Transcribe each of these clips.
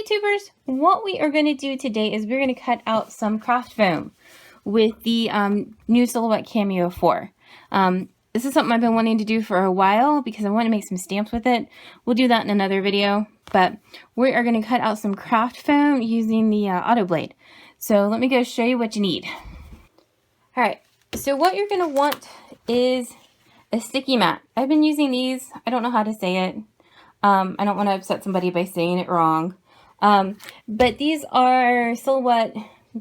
YouTubers, what we are going to do today is we're going to cut out some craft foam with the new Silhouette Cameo 4. This is something I've been wanting to do for a while because I want to make some stamps with it. We'll do that in another video, but we are going to cut out some craft foam using the AutoBlade. So let me go show you what you need. Alright, so what you're going to want is a sticky mat. I've been using these. I don't know how to say it. I don't want to upset somebody by saying it wrong. But these are Silhouette,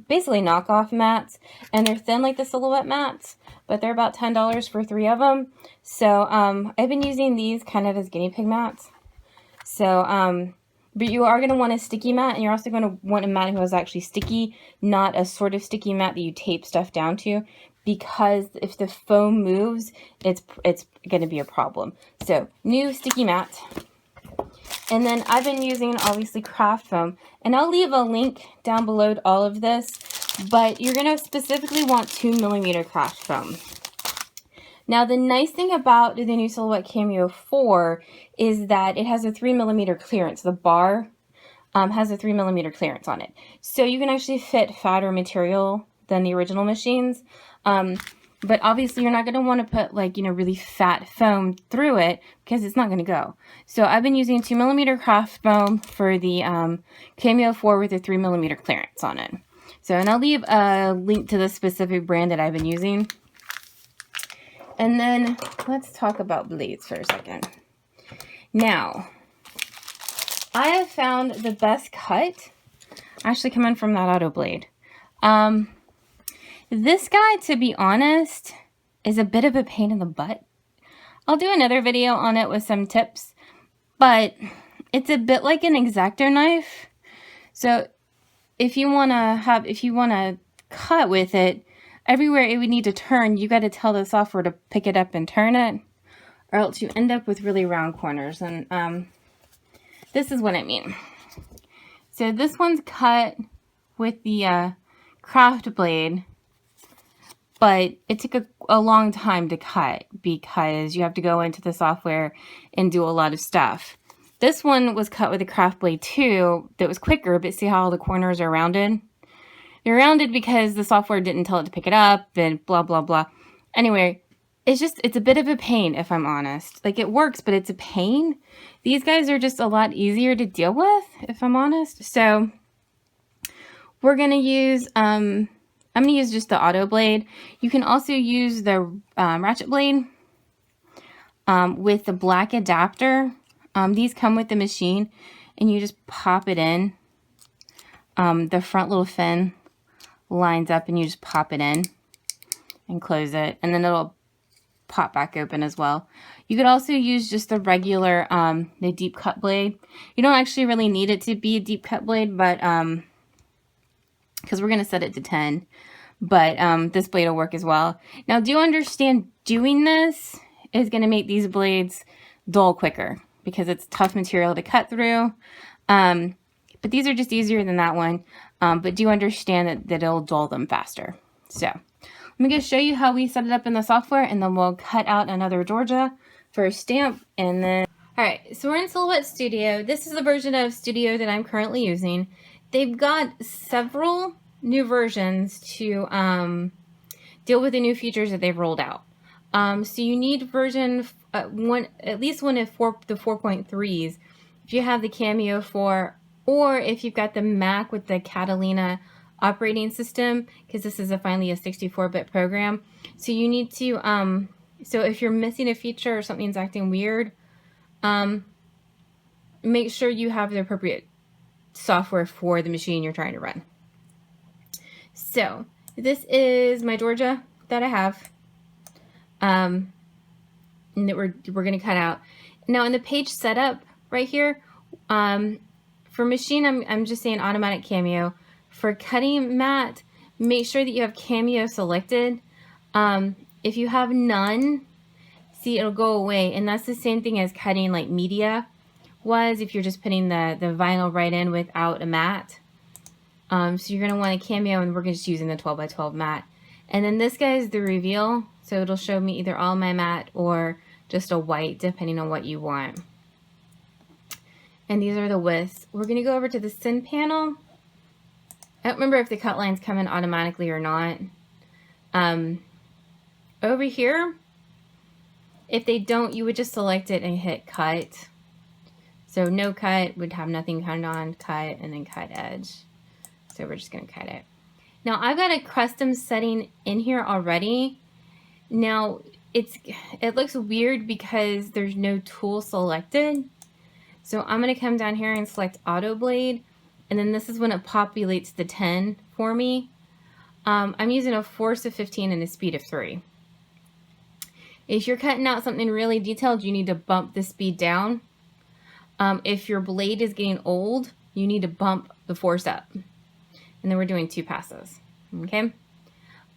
basically knockoff mats, and they're thin like the Silhouette mats, but they're about $10 for 3 of them. So I've been using these kind of as guinea pig mats. So, but you are going to want a sticky mat, and you're also going to want a mat who is actually sticky, not a sort of sticky mat that you tape stuff down to, because if the foam moves, it's going to be a problem. So, new sticky mat. And then I've been using, obviously, craft foam. And I'll leave a link down below to all of this. But you're going to specifically want 2mm craft foam. Now, the nice thing about the new Silhouette Cameo 4 is that it has a 3mm clearance. The bar has a 3mm clearance on it. So you can actually fit fatter material than the original machines. But obviously you're not going to want to put like, really fat foam through it because it's not going to go. So I've been using 2mm craft foam for the Cameo 4 with a 3mm clearance on it. So, and I'll leave a link to the specific brand that I've been using. And then let's talk about blades for a second. Now, I have found the best cut actually coming from that AutoBlade. This guy, to be honest, is a bit of a pain in the butt. I'll do another video on it with some tips, but it's a bit like an X-Acto knife. So if you want to cut with it, everywhere it would need to turn, you got to tell the software to pick it up and turn it, or else you end up with really round corners. And this is what I mean. So this one's cut with the Kraft Blade, but it took a long time to cut because you have to go into the software and do a lot of stuff. This one was cut with a Kraft Blade too that was quicker, but see how all the corners are rounded? They're rounded because the software didn't tell it to pick it up and blah, blah, blah. Anyway, it's a bit of a pain if I'm honest. Like it works, but it's a pain. These guys are just a lot easier to deal with if I'm honest. So we're going to use... I'm going to use just the AutoBlade. You can also use the ratchet blade with the black adapter. These come with the machine, and you just pop it in. The front little fin lines up, and you just pop it in and close it, and then it'll pop back open as well. You could also use just the regular, the deep cut blade. You don't actually really need it to be a deep cut blade, but because we're going to set it to 10, but this blade will work as well. Now, do understand doing this is going to make these blades dull quicker because it's tough material to cut through. But these are just easier than that one. But do understand that it'll dull them faster. So I'm going to show you how we set it up in the software, and then we'll cut out another Georgia for a stamp. And then, all right, so we're in Silhouette Studio. This is the version of Studio that I'm currently using. They've got several new versions to deal with the new features that they've rolled out. So you need version at least one of the 4.3s if you have the Cameo 4, or if you've got the Mac with the Catalina operating system, because this is finally a 64-bit program. So you need to, so if you're missing a feature or something's acting weird, make sure you have the appropriate software for the machine you're trying to run. So this is my Georgia that I have, and that we're going to cut out. Now in the page setup right here, for machine I'm just saying automatic Cameo. For cutting mat, make sure that you have Cameo selected. If you have none, see, it'll go away, and that's the same thing as cutting like media was if you're just putting the vinyl right in without a mat. So you're going to want a Cameo, and we're just using the 12x12 mat. And then this guy is the reveal, so it'll show me either all my mat or just a white, depending on what you want. and these are the widths. We're going to go over to the send panel. I don't remember if the cut lines come in automatically or not. Over here, if they don't, you would just select it and hit cut. So no cut would have nothing cut on, cut, and then cut edge. So we're just going to cut it. Now I've got a custom setting in here already. Now it looks weird because there's no tool selected. So I'm going to come down here and select AutoBlade, and then this is when it populates the 10 for me. I'm using a force of 15 and a speed of 3. If you're cutting out something really detailed, you need to bump the speed down. If your blade is getting old, you need to bump the force up. And then we're doing 2 passes, okay?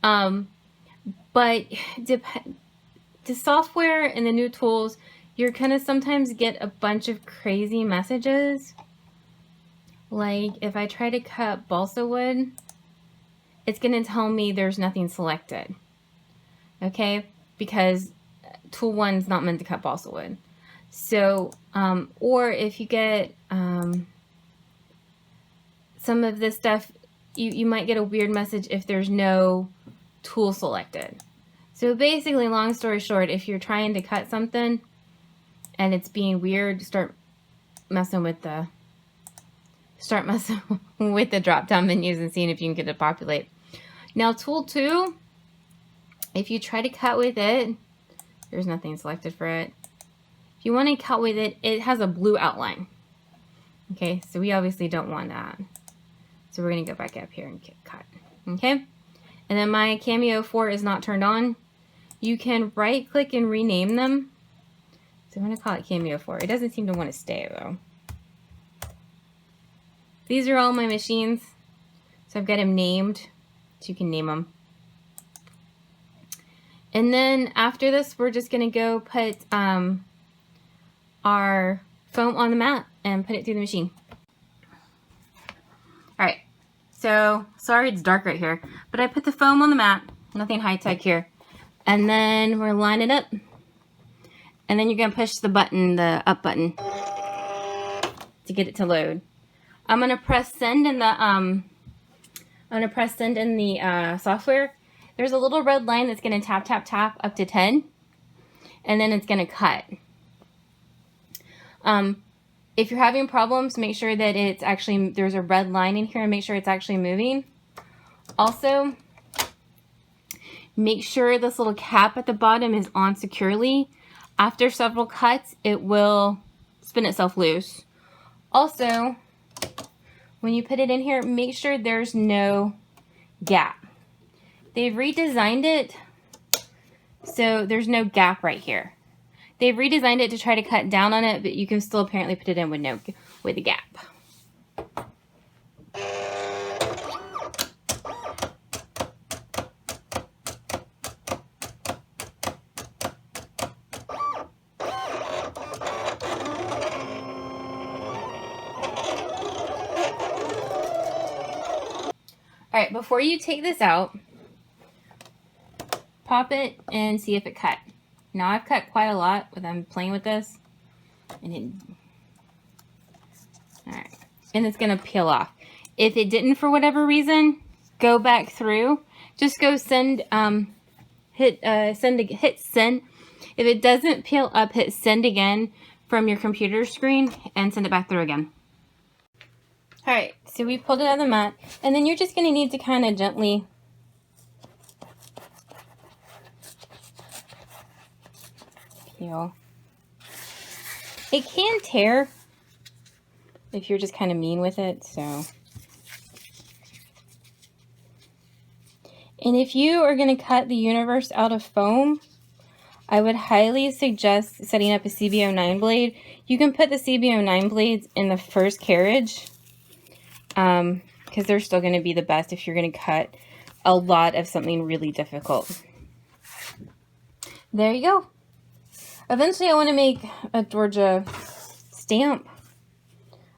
But the software and the new tools, you're gonna sometimes get a bunch of crazy messages. Like if I try to cut balsa wood, it's gonna tell me there's nothing selected, okay? Because tool 1's not meant to cut balsa wood. So, or if you get some of this stuff, you might get a weird message if there's no tool selected. So basically, long story short, if you're trying to cut something and it's being weird, start messing with the drop down menus and seeing if you can get it to populate. Now tool 2, if you try to cut with it, there's nothing selected for it. If you want to cut with it, it has a blue outline. Okay, so we obviously don't want that. So we're going to go back up here and cut. Okay, and then my Cameo 4 is not turned on. You can right click and rename them. So I'm going to call it Cameo 4. It doesn't seem to want to stay though. These are all my machines. So I've got them named, so you can name them. And then after this, we're just going to go put our foam on the mat and put it through the machine. All right, so sorry it's dark right here, but I put the foam on the mat, nothing high tech here. And then we're line it up. And then you're gonna push the button, the up button, to get it to load. I'm gonna press send in the software. There's a little red line that's gonna tap, tap, tap up to 10, and then it's gonna cut. If you're having problems, make sure that it's actually, there's a red line in here and make sure it's actually moving. Also, make sure this little cap at the bottom is on securely. After several cuts, it will spin itself loose. Also, when you put it in here, make sure there's no gap. They've redesigned it so there's no gap right here. They've redesigned it to try to cut down on it, but you can still apparently put it in with a gap. All right, before you take this out, pop it and see if it cut. Now I've cut quite a lot when I'm playing with this, and all right, and it's gonna peel off. If it didn't for whatever reason, go back through. Just go send, hit send. If it doesn't peel up, hit send again from your computer screen and send it back through again. All right, so we pulled it out of the mat, and then you're just gonna need to kind of gently peel. It can tear if you're just kind of mean with it, so. And if you are going to cut the universe out of foam, I would highly suggest setting up a CB09 blade. You can put the CB09 blades in the first carriage because they're still going to be the best if you're going to cut a lot of something really difficult. There you go. Eventually I want to make a Georgia stamp.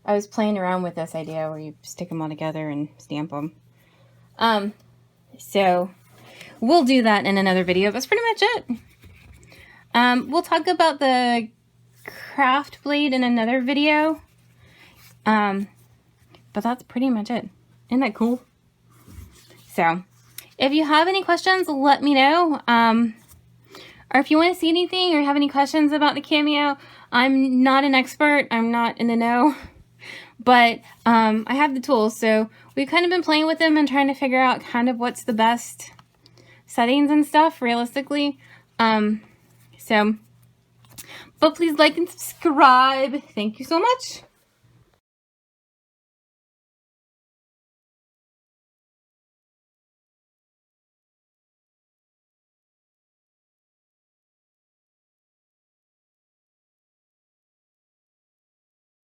I was playing around with this idea where you stick them all together and stamp them. So we'll do that in another video. That's pretty much it. We'll talk about the Kraft Blade in another video. But that's pretty much it. Isn't that cool? So if you have any questions, let me know. Or if you want to see anything or have any questions about the Cameo, I'm not an expert. I'm not in the know. But I have the tools. So we've kind of been playing with them and trying to figure out kind of what's the best settings and stuff realistically. But please like and subscribe. Thank you so much.